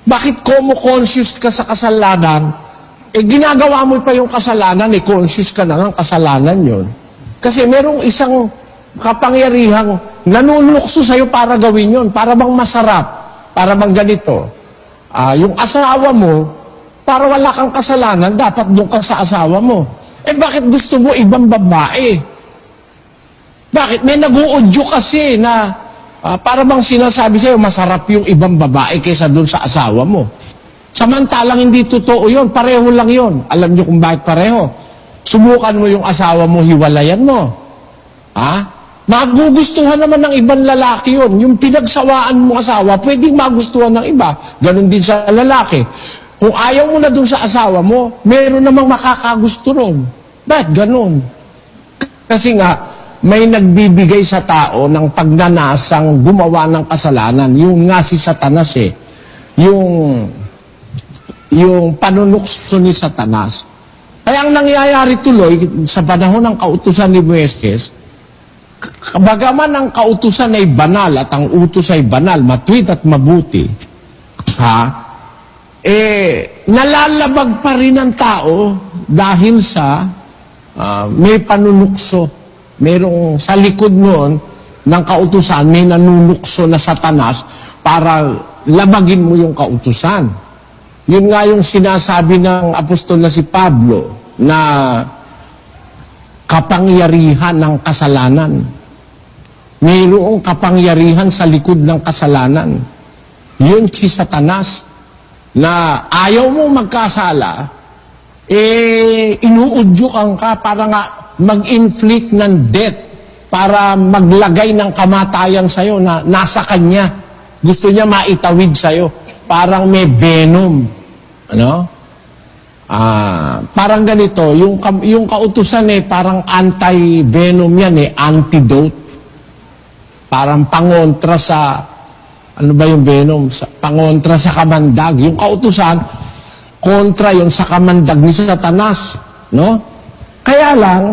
Bakit conscious ka sa kasalanan? Ginagawa mo pa yung kasalanan, conscious ka na ng kasalanan yun. Kasi merong isang kapangyarihang nanunukso sa'yo para gawin yun, para bang masarap, para bang ganito. Yung asawa mo, para wala kang kasalanan, dapat doon ka sa asawa mo. Bakit gusto mo ibang babae? Bakit? May nag-uudyo kasi na para bang sinasabi sa'yo, masarap yung ibang babae kaysa doon sa asawa mo. Samantalang hindi totoo yun, pareho lang yun. Alam niyo kung bakit pareho? Subukan mo yung asawa mo, hiwalayan mo. Magugustuhan naman ng ibang lalaki yun. Yung pinagsawaan mo asawa, pwedeng magustuhan ng iba. Ganon din sa lalaki. Kung ayaw mo na doon sa asawa mo, meron namang makakagusto ron. Bakit ganon? Kasi nga, may nagbibigay sa tao ng pagnanasang gumawa ng kasalanan. Yung nga si Satanas yung panunukso ni Satanas. Kaya ang nangyayari tuloy sa panahon ng kautusan ni Moises, bagaman ang kautusan ay banal at ang utos ay banal, matuwid at mabuti, nalalabag pa rin ang tao dahil sa may panunukso. Merong sa likod noon ng kautusan, may nanunukso na Satanas para labagin mo yung kautusan. Yun nga yung sinasabi ng apostol na si Pablo na kapangyarihan ng kasalanan. Mayroong kapangyarihan sa likod ng kasalanan. Yun si Satanas na ayaw mong magkasala, inuudyukan ka para nga mag-inflict ng death, para maglagay ng kamatayan sa'yo na nasa kanya. Gusto niya maitawid sa'yo. Parang may venom. Parang ganito, yung kautusan parang anti-venom yan antidote. Parang pangontra sa, ano ba yung venom? Pangontra sa kamandag. Yung kautusan, kontra yun sa kamandag ni Satanas. Kaya lang,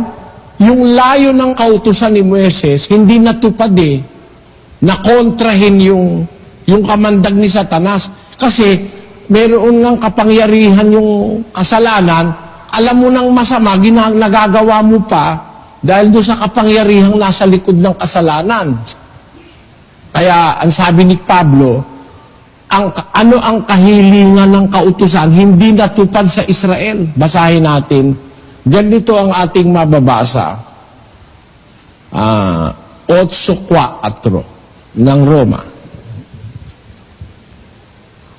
yung layo ng kautusan ni Moises, hindi natupad na kontrahin yung kamandag ni Satanas. Kasi, meron ngang kapangyarihan yung kasalanan, alam mo nang masama, nagagawa mo pa, dahil doon sa kapangyarihang nasa likod ng kasalanan. Kaya, ang sabi ni Pablo, ano ang kahilingan ng kautusan, hindi natupad sa Israel. Basahin natin. Ganito ang ating mababasa. 8:4 ng Roma.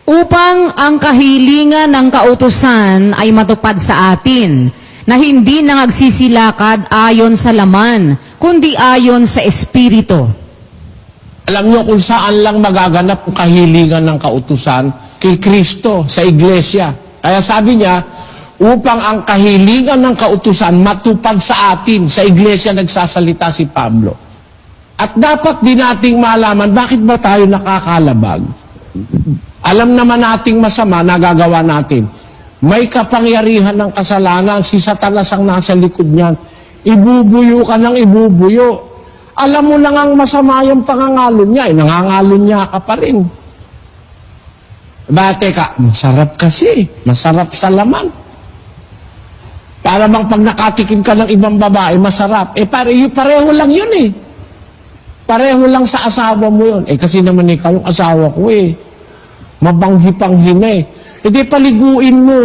Upang ang kahilingan ng kautusan ay matupad sa atin, na hindi nangagsisilakad ayon sa laman, kundi ayon sa Espiritu. Alam nyo kung saan lang magaganap ang kahilingan ng kautusan? Kay Kristo, sa iglesia. Kaya sabi niya, upang ang kahilingan ng kautusan matupad sa atin, sa iglesia nagsasalita si Pablo. At dapat din nating malaman, bakit ba tayo nakakalabag? Alam naman nating masama, nagagawa natin. May kapangyarihan ng kasalanan, si Satanas ang nasa likod niyan. Ibubuyo ka ng ibubuyo. Alam mo lang ang masama yung pangangalon niya, nangangalon niya ka pa rin. Teka, masarap kasi, masarap sa laman. Para bang pag nakatikim ka ng ibang babae, masarap. Pareho lang yun Pareho lang sa asawa mo yun. Kasi naman ikaw yung asawa ko Mabanghi-panghi na Hindi paliguin mo.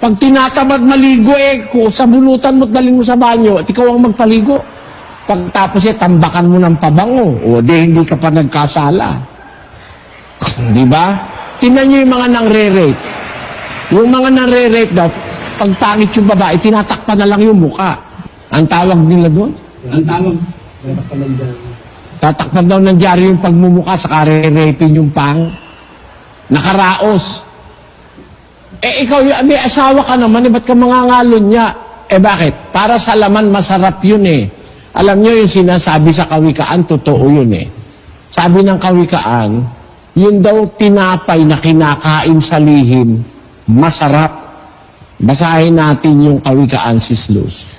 Pag tinatamad maligo kung sa bulutan mo at dalhin mo sa banyo, at ikaw ang magpaligo. Pagtapos tambakan mo ng pabango. Hindi ka pa nagkasala. Di ba? Tingnan nyo yung mga nang-re-rape. Yung mga nang-re-rape daw, pag pangit yung babae, tinatakpan na lang yung muka. Ang tawag nila doon? Ang tawag? Tatakpan daw ng dyaryo yung pagmumuka, saka re-rapin yung pang. Nakaraos. Ikaw, may asawa ka naman, ba't ka mangangalon niya? Bakit? Para sa laman, masarap yun Alam nyo yung sinasabi sa kawikaan, totoo yun Sabi ng kawikaan, yun daw tinapay na kinakain sa lihim, masarap. Basahin natin yung kawikaan, Sis Luz.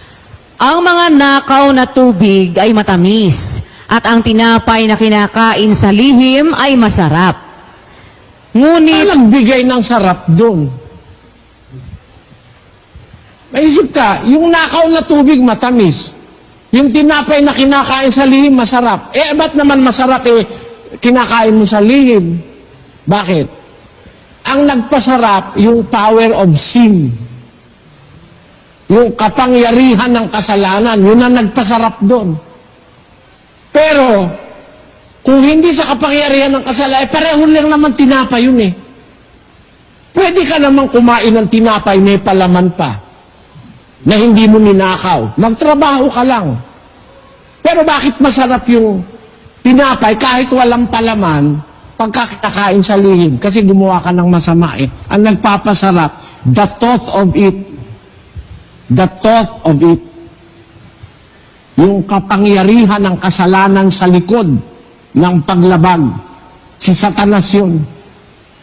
Ang mga nakaw na tubig ay matamis, at ang tinapay na kinakain sa lihim ay masarap. Ngunit, nagbigay ng sarap doon. Maisip ka, yung nakaw na tubig matamis. Yung tinapay na kinakain sa lihim, masarap. Ba't naman masarap kinakain mo sa lihim? Bakit? Ang nagpasarap, yung power of sin. Yung kapangyarihan ng kasalanan, yun ang nagpasarap doon. Pero, kung hindi sa kapangyarihan ng kasalanan, pareho lang naman tinapay yun Pwede ka namang kumain ng tinapay, may palaman pa na hindi mo ninakaw. Magtrabaho ka lang. Pero bakit masarap yung tinapay kahit walang palaman pagkakakain sa lihim? Kasi gumawa ka ng masama Ang nagpapasarap, the thought of it. The thought of it. Yung kapangyarihan ng kasalanan sa likod ng paglabag. Si Satanas yun.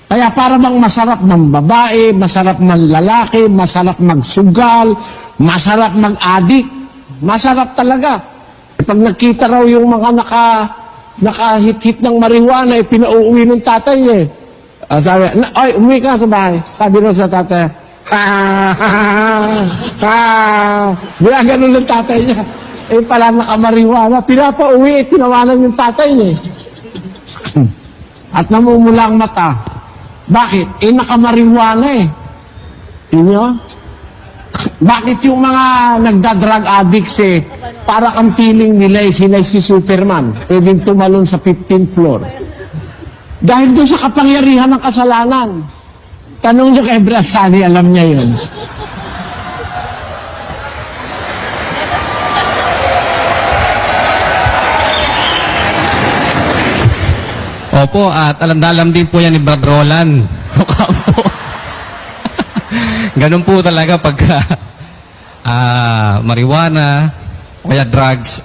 Kaya para bang masarap ng babae, masarap ng lalaki, masarap magsugal, masarap mag-adik. Masarap talaga. Pag nakita raw yung mga nakahit-hit ng marijuana, pinauuwi ng tatay sabi, ay, umuwi ka sa bahay. Sabi raw sa tatay, ginaganon ng tatay niya. Pala nakamarijuana. Pinapauwi, tinawanan yung tatay niya. At namumula ang mata. Bakit? Nakamarijuana Inyo? Bakit yung mga nagda-drug addicts para kang feeling nila sila si Superman, pwedeng tumalon sa 15th floor? Dahil doon sa kapangyarihan ng kasalanan. Tanong nyo kay Brad Sunny, alam niya yun. Opo, at alam din po yan ni Brad Roland. Opo. Ganun po talaga pagka marijuana o kaya drugs.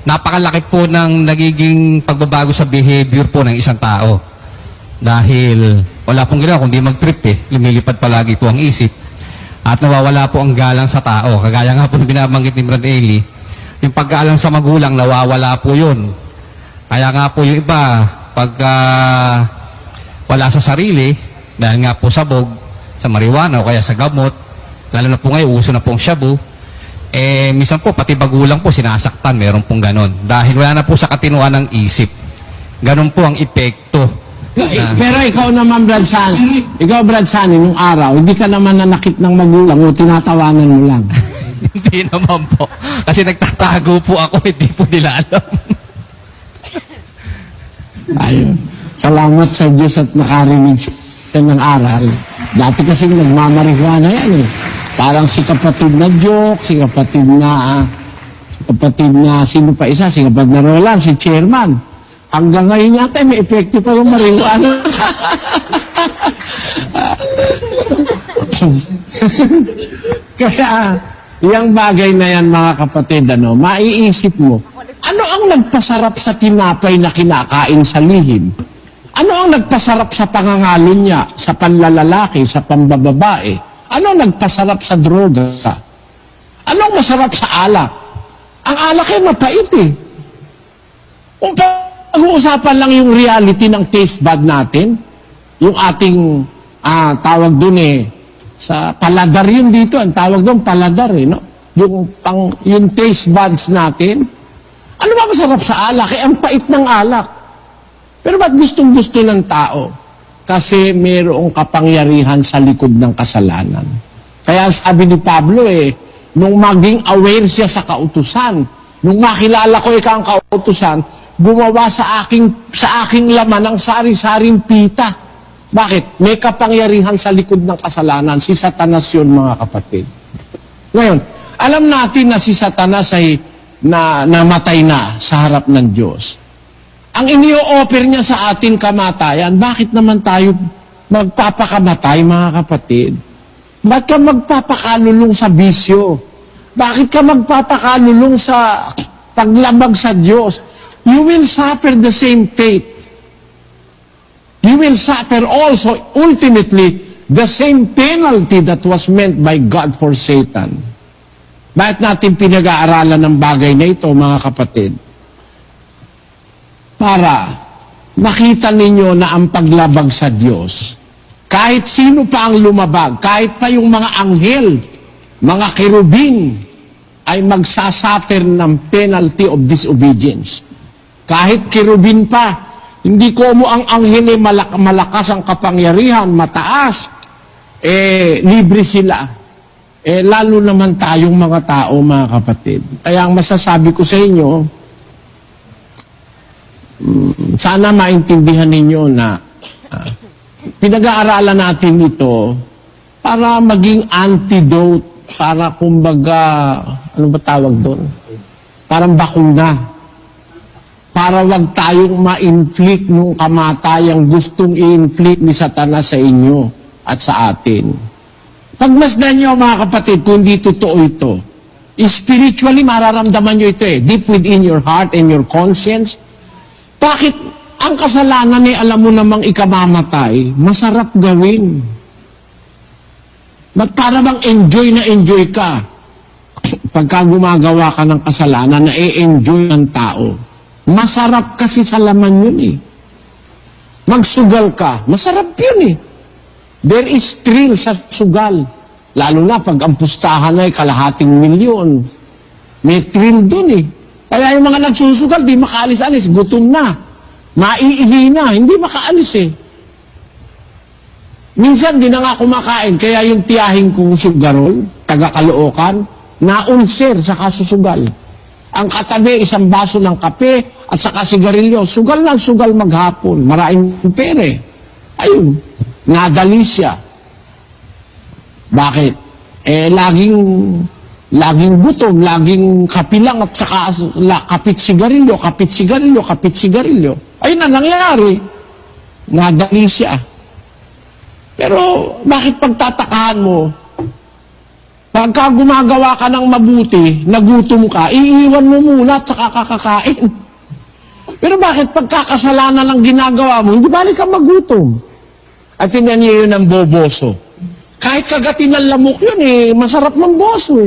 Napakalaki po ng nagiging pagbabago sa behavior po ng isang tao. Dahil wala pong ginawa kundi mag-trip lumilipad palagi po ang isip. At nawawala po ang galang sa tao. Kagaya nga po ng binabanggit ni Brad Eli, yung pag-aalang sa magulang, nawawala po yun. Kaya nga po yung iba, pagka wala sa sarili, dahil nga po sabog, sa marijuana o kaya sa gamot, lalo na po ngayon, uso na pong shabu, minsan po, pati bagulang po, sinasaktan, meron pong ganon. Dahil wala na po sa katinuan ng isip. Ganon po ang epekto. Pero ikaw naman, Brad Sunny, nung araw, hindi ka naman nanakit ng magulang o tinatawanan mo lang. Hindi naman po. Kasi nagtatago po ako, hindi po nila alam. Ayun. Salamat sa Diyos at nakarinig siya ng aral. Dati kasi nagmamarihuana yan Parang si kapatid na Joke, si kapatid na, sino pa isa? Si kapatid na Roland, si chairman. Hanggang ngayon yata, may epekto pa yung marihuana. Kaya, yung bagay na yan, mga kapatid, maiisip mo, ano ang nagpasarap sa tinapay na kinakain sa lihim? Ano ang nagpasarap sa pangangalon niya, sa panlalalaki, sa pambababae? Ano ang nagpasarap sa droga? Ano ang masarap sa alak? Ang alak ay mapait Kung pag-uusapan lang yung reality ng taste bud natin, yung ating tawag dun sa paladar yun dito, ang tawag dun paladar no? Yung taste buds natin, ano ba masarap sa alak? Ang pait ng alak. Pero ba't gustong-gusto ng tao? Kasi mayroong kapangyarihan sa likod ng kasalanan. Kaya sabi ni Pablo nung maging aware siya sa kautusan, nung makilala ko ikaw ang kautusan, gumawa sa aking laman ng sari-saring pita. Bakit? May kapangyarihan sa likod ng kasalanan. Si Satanas yun, mga kapatid. Ngayon, alam natin na si Satanas ay namatay na sa harap ng Diyos. Ang inio-offer niya sa atin kamatayan, bakit naman tayo magpapakamatay, mga kapatid? Bakit ka magpapakalulong sa bisyo? Bakit ka magpapakalulong sa paglabag sa Diyos? You will suffer the same fate. You will suffer also, ultimately, the same penalty that was meant by God for Satan. Bakit natin pinag-aaralan ng bagay na ito, mga kapatid? Para makita ninyo na ang paglabag sa Diyos, kahit sino pa ang lumabag, kahit pa yung mga anghel, mga kerubin, ay magsasuffer ng penalty of disobedience. Kahit kerubin pa, hindi ko mo ang anghel ay malakas ang kapangyarihan, mataas, libre sila. Lalo naman tayong mga tao, mga kapatid. Kaya ang masasabi ko sa inyo, sana maintindihan ninyo na pinag-aaralan natin ito para maging antidote, para kumbaga, ano ba tawag doon? Parang bakuna. Para wag tayong ma-inflict nung kamatayang gustong i-inflict ni Satanas sa inyo at sa atin. Pagmasdan nyo, mga kapatid, kung hindi totoo ito, spiritually mararamdaman nyo ito deep within your heart and your conscience. Bakit ang kasalanan alam mo namang ikamamatay, masarap gawin. Ba't para bang enjoy ka pagka gumagawa ka ng kasalanan na enjoy ng tao? Masarap kasi sa laman yun Magsugal ka, masarap yun There is thrill sa sugal. Lalo na pag ang pustahan ay kalahating milyon. May thrill dun Kaya yung mga nagsusugal, di makaalis-alis, gutom na. Maiihi na, hindi makaalis Minsan, di na nga kumakain. Kaya yung tiyahing kong sugarol, taga-Caloocan, na-ulcer sa kasusugal. Ang katabi, isang baso ng kape at saka sigarilyo. Sugal lang, sugal maghapon. Maraming pere. Ayun, nadali siya. Bakit? Laging gutom, laging kapilang at saka kapit sigarilyo. Ayun na nangyari. Nadali siya. Pero, bakit pagtatakahan mo? Pagka gumagawa ka ng mabuti, nagutom ka, iiwan mo muna at saka kakakain. Pero bakit pagkakasalanan ng ginagawa mo, hindi balik ka magutom? At tingnan niyo yun ang boboso. Kahit kagatin ng lamok yun masarap ng boso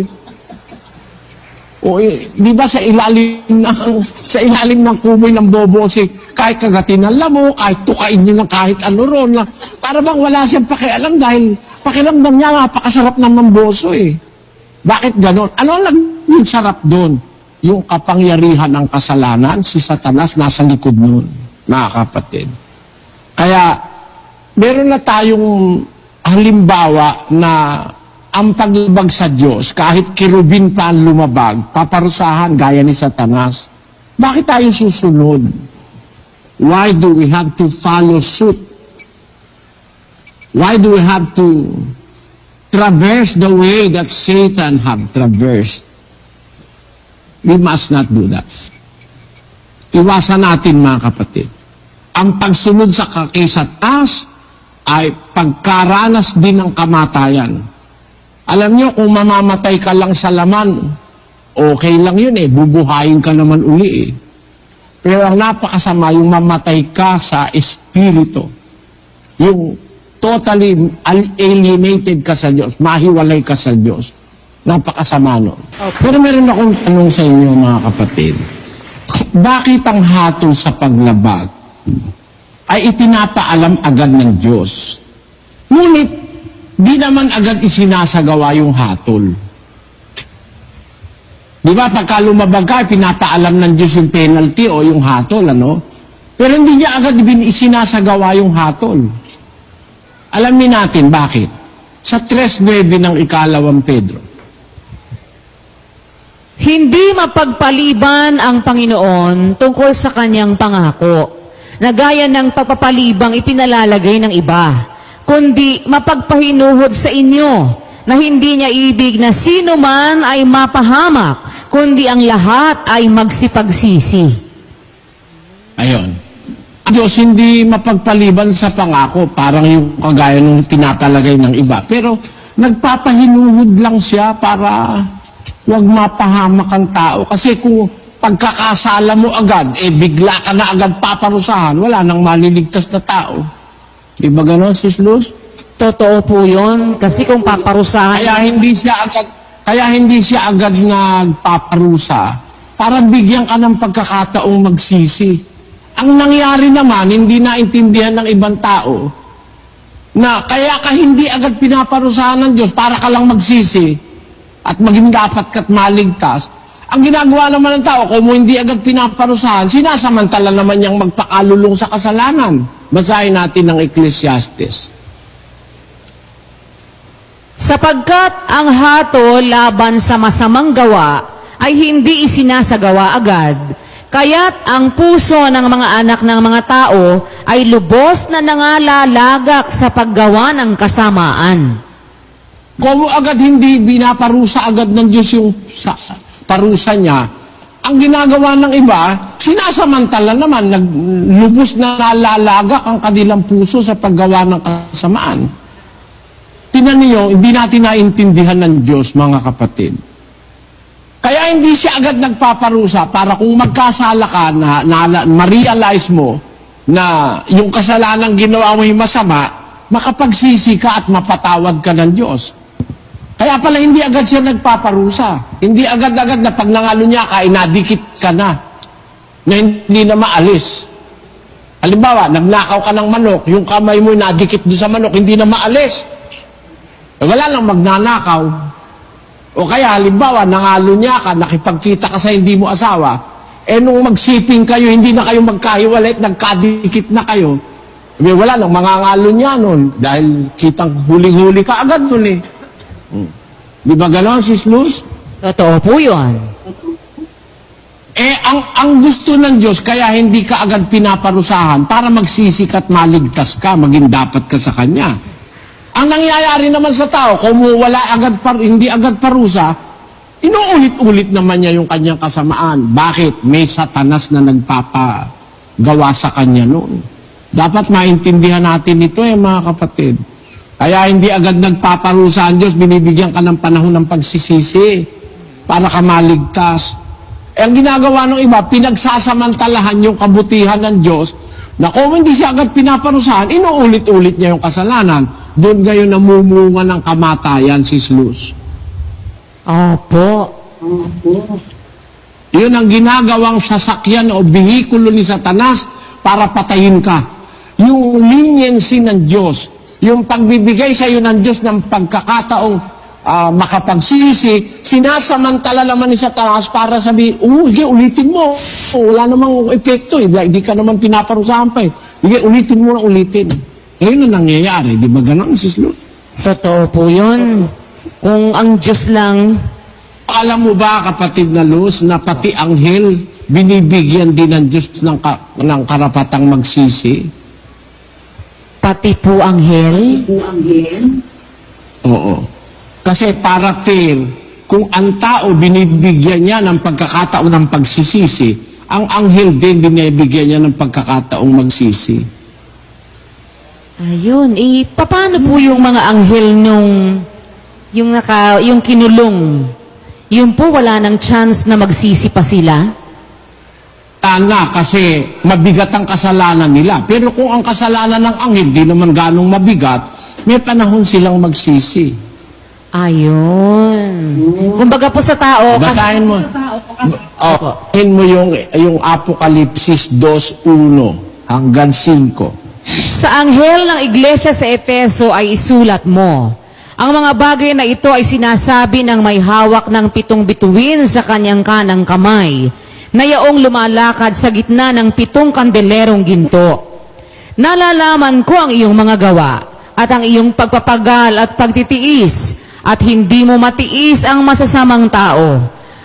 di ba sa ilalim ng kumoy ng boboso, kahit kagatin ng lamok, kahit tukain niyo ng kahit ano ron, para bang wala siyang pakialam dahil pakiramdam niya napakasarap ng mamboso Bakit ganon? Ano naging sarap doon? Yung kapangyarihan ng kasalanan, si Satanas nasa likod nun, mga kapatid. Kaya, meron na tayong halimbawa na ang paglabag sa Diyos, kahit kirubin pa ang lumabag, paparusahan gaya ni Satanas. Bakit tayo susunod? Why do we have to follow suit? Why do we have to traverse the way that Satan have traversed? We must not do that. Iwasan natin, mga kapatid. Ang pagsunod sa kay Satanas ay pagkaranas din ng kamatayan. Alam nyo, kung mamamatay ka lang sa laman, okay lang yun bubuhayin ka naman uli Pero ang napakasama, yung mamatay ka sa espiritu. Yung totally alienated ka sa Diyos, mahiwalay ka sa Diyos. Napakasama nun. Pero meron akong tanong sa inyo, mga kapatid. Bakit ang hatol sa paglabag ay ipinapaalam agad ng Diyos? Ngunit, di naman agad isinasagawa yung hatol. Di ba, pagka lumabag ka, pinapaalam ng Diyos yung penalty o yung hatol, Pero hindi niya agad isinasagawa yung hatol. Alamin natin bakit. Sa 3:9 ng ikalawang Pedro. Hindi mapagpaliban ang Panginoon tungkol sa kanyang pangako, na gaya ng pagpapalibang ipinalalagay ng iba, kundi mapagpahinuhod sa inyo, na hindi niya ibig na sino man ay mapahamak, kundi ang lahat ay magsipagsisi. Ayon. Diyos hindi mapagpaliban sa pangako, parang yung kagaya nung pinapalagay ng iba. Pero nagpapahinuhod lang siya para wag mapahamak ang tao. Kasi kung pagkakasala mo agad, bigla ka na agad paparusahan, wala nang maliligtas na tao. Di ba ganon, Sis Luz? Totoo po yun, kasi kung paparusahan... Kaya hindi siya agad nagpaparusa para bigyan ka ng pagkakataong magsisi. Ang nangyari naman, hindi naintindihan ng ibang tao, na kaya ka hindi agad pinaparusahan ng Diyos para ka lang magsisi at maging dapat ka't maligtas. Ang ginagawa naman ng tao, kung hindi agad pinaparusahan, sinasamantala naman niyang magpakalulong sa kasalanan. Basahin natin ng Ecclesiastes. Sapagkat ang hatol laban sa masamang gawa ay hindi isinasagawa agad, kaya't ang puso ng mga anak ng mga tao ay lubos na nangalalagak sa paggawa ng kasamaan. Kung agad hindi binaparusa agad ng Diyos yung parusa niya, ang ginagawa ng iba, sinasamantala naman, naglubos na nalalagak ang kanilang puso sa paggawa ng kasamaan. Tingnan niyo, hindi natin naintindihan ng Diyos, mga kapatid. Kaya hindi siya agad nagpaparusa para kung magkasala ka, ma-realize mo na yung kasalanan ginawa mo yung masama, makapagsisi ka at mapatawad ka ng Diyos. Kaya pala hindi agad siya nagpaparusa. Hindi agad-agad na pag nangalo niya ka, inadikit ka na hindi na maalis. Halimbawa, nagnakaw ka ng manok, yung kamay mo inadikit doon sa manok, hindi na maalis. Wala lang magnanakaw. O kaya, halimbawa, nangalo niya ka, nakipagkita ka sa hindi mo asawa, nung magsiping kayo, hindi na kayo magkahiwalay, nagkadikit na kayo, wala nang mangangalo niya nun, dahil kitang huling-huli ka agad nun eh. Di ba gano'n, Sis Luz? Totoo po yun. Ang gusto ng Diyos, kaya hindi ka agad pinaparusahan para magsisik at maligtas ka, maging dapat ka sa Kanya. Ang nangyayari naman sa tao, kung hindi agad parusa, inuulit-ulit naman niya yung kanyang kasamaan. Bakit? May Satanas na nagpapagawa sa kanya noon. Dapat maintindihan natin ito mga kapatid. Kaya hindi agad nagpaparusa ang Diyos, binibigyan ka ng panahon ng pagsisisi para ka maligtas. Ang ginagawa ng iba, pinagsasamantalahan yung kabutihan ng Diyos na kung hindi siya agad pinaparusahan, inuulit-ulit niya yung kasalanan. Doon ngayon namumunga ng kamatayan, Sis Luz. Opo. Yun ang ginagawang sasakyan o bihikulo ni Satanas para patayin ka. Yung leniency ng Diyos, yung pagbibigay sa iyo ng Diyos ng pagkakataong makapagsisi, sinasamantala naman ni Satanas para sabihin, ulitin mo. Wala namang epekto. Hindi ka naman pinaparusahan pa eh. Ulitin mo na ulitin. Ngayon ang nangyayari. Di ba ganon, Sis Luz? Totoo po yun. Kung ang Diyos lang... Alam mo ba, kapatid na Luz, na pati anghel, binibigyan din ng Diyos ng karapatang magsisi? Pati po anghel? Oo. Kasi para fair, kung ang tao binibigyan niya ng pagkakataon ng pagsisisi, ang anghel din binibigyan niya ng pagkakataong magsisi. Ayun. Paano po yung mga anghel yung kinulong? Yung po wala ng chance na magsisi pa sila? Kasi mabigat ang kasalanan nila. Pero kung ang kasalanan ng anghel di naman ganong mabigat, may panahon silang magsisi. Ayun. Kumbaga po sa tao... Basahin mo. Basahin mo yung Apokalipsis 2:1 hanggang 5. Sa anghel ng iglesia sa Efeso ay isulat mo, ang mga bagay na ito ay sinasabi ng may hawak ng 7 bituin sa kanyang kanang kamay, na yaong lumalakad sa gitna ng 7 kandelerong ginto. Nalalaman ko ang iyong mga gawa, at ang iyong pagpapagal at pagtitiis, at hindi mo matiis ang masasamang tao.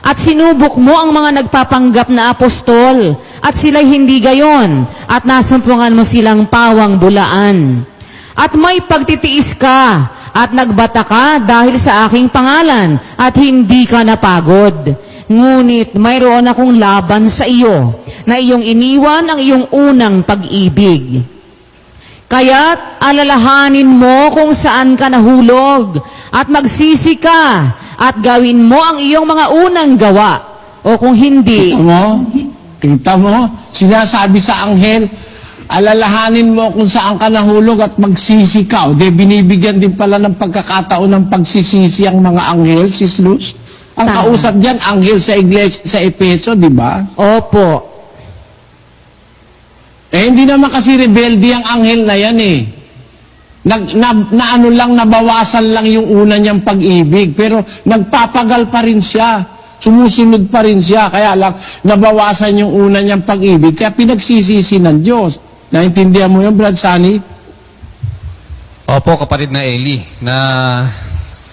At sinubok mo ang mga nagpapanggap na apostol, at sila'y hindi gayon, at nasumpungan mo silang pawang bulaan. At may pagtitiis ka, at nagbata ka dahil sa aking pangalan, at hindi ka napagod. Ngunit mayroon akong laban sa iyo, na iyong iniwan ang iyong unang pag-ibig. Kaya't alalahanin mo kung saan ka nahulog, at magsisi ka, at gawin mo ang iyong mga unang gawa. O kung hindi... Kita mo? Sinasabi sa anghel, alalahanin mo kung saan ka nahulog at magsisi ka. O binibigyan din pala ng pagkakataon ng pagsisisi ang mga anghel, Sis Luz. Ang kausap dyan, anghel sa iglesia sa Efeso, di ba? Opo. Eh, hindi naman kasi rebelde ang anghel na yan eh. Nabawasan lang yung una niyang pag-ibig, pero nagpapagal pa rin siya. Sumusunod pa rin siya, kaya lang nabawasan yung una niyang pag-ibig, kaya pinagsisisi ng Diyos. Naintindihan mo yun, Brad Sunny? Opo, kapatid na Eli, na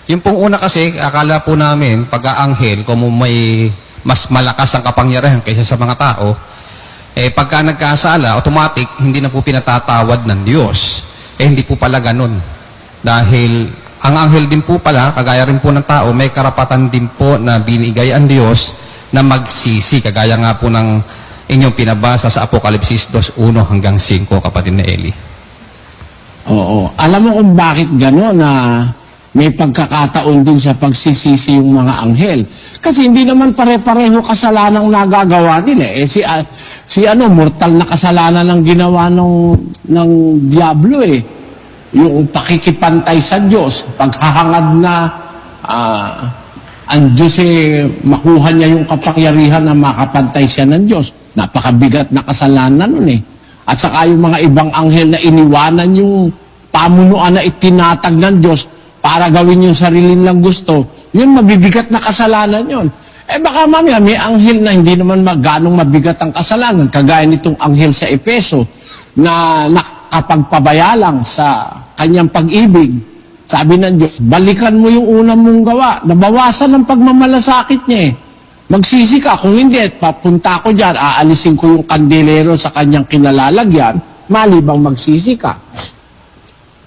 yung pong una kasi, akala po namin, pag-aanghel, kung may mas malakas ang kapangyarihan kaysa sa mga tao, eh pagka nagkasala, automatic, hindi na po pinatatawad ng Diyos. Eh hindi po pala ganun. Dahil ang anghel din po pala, kagaya rin po ng tao, may karapatan din po na binigay ang Diyos na magsisi, kagaya nga po ng inyong pinabasa sa Apokalipsis 2:1 hanggang 5, kapatid na Eli. Oo. Alam mo kung bakit gano'n na may pagkakataon din sa pagsisisi yung mga anghel. Kasi hindi naman pare-pareho kasalanang nagagawa nila. Eh, mortal na kasalanan ang ginawa ng Diablo eh. Yung pakikipantay sa Diyos, paghahangad na ang Diyos eh, makuha niya yung kapangyarihan na makapantay siya ng Diyos. Napakabigat na kasalanan nun eh. At saka yung mga ibang anghel na iniwanan yung pamunuan na itinatag ng Diyos para gawin yung sarili nilang gusto, yun mabibigat na kasalanan yun. Eh baka mamaya may anghel na hindi naman ganong mabigat ang kasalanan, kagaya nitong anghel sa Epeso na nakapagpabaya lang sa kanyang pag-ibig. Sabi ng Diyos, balikan mo yung unang mong gawa. Nabawasan ang pagmamalasakit niya eh. Magsisi ka. Kung hindi, papunta ko dyan, aalisin ko yung kandelero sa kanyang kinalalagyan, malibang magsisi ka.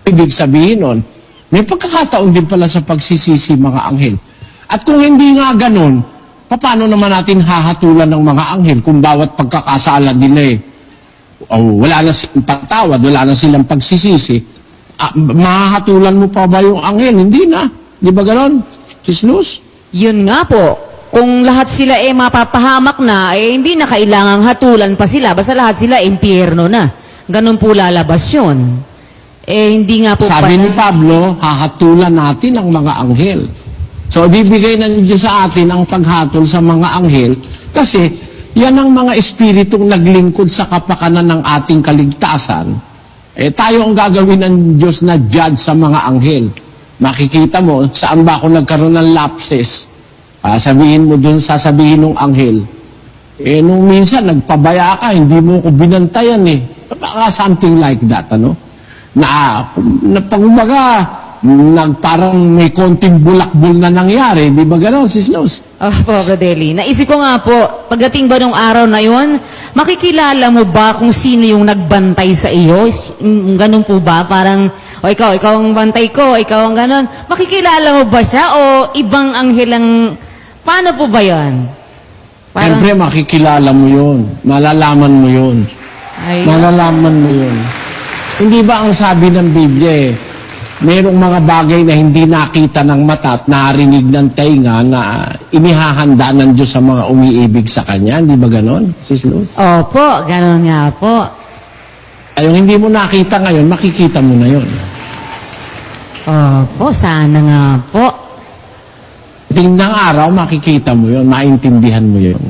Ibig sabihin nun, may pagkakataon din pala sa pagsisisi mga anghel. At kung hindi nga ganun, paano naman natin hahatulan ng mga anghel kung bawat pagkakasala nila wala na silang pagtawad, wala na silang pagsisisi, mahahatulan mo pa ba yung anghel? Hindi na. Di ba ganon? Sis Luz? Yun nga po. Kung lahat sila mapapahamak na, hindi na kailangang hatulan pa sila. Basta lahat sila impyerno na. Ganun po lalabas yun. Hindi nga po Sabi pala... ni Pablo, hahatulan natin ang mga anghel. So, bibigay ng Diyos sa atin ang paghatol sa mga anghel kasi yan ang mga espiritong naglingkod sa kapakanan ng ating kaligtasan. Tayo ang gagawin ng Diyos na judge sa mga anghel. Makikita mo, saan ba ako nagkaroon ng lapses? Sabihin mo dun, sasabihin ng anghel, nung minsan nagpabaya ka, hindi mo ko binantayan eh. Something like that, ano? Na pagbaga, parang may konting bulakbol na nangyari. Di ba gano'n, Sis Luz? Opo, Bradeli. Naisip ko nga po, pagdating ba nung araw na yon, makikilala mo ba kung sino yung nagbantay sa iyo? Ganun po ba? Parang, ikaw ang bantay ko, ikaw ang ganun. Makikilala mo ba siya o ibang anghel ang... Paano po ba yan? Siyempre, makikilala mo yun. Malalaman mo yun. Malalaman mo yun. Hindi ba ang sabi ng Biblia merong mga bagay na hindi nakita ng mata at narinig ng tainga na inihahanda ng Diyos sa mga umiibig sa Kanya? Hindi ba ganon, Sis Luz? Opo, ganon nga po. Yung hindi mo nakita ngayon, makikita mo na yun. Opo, sana nga po. Tingnan araw, makikita mo yun, maintindihan mo yun.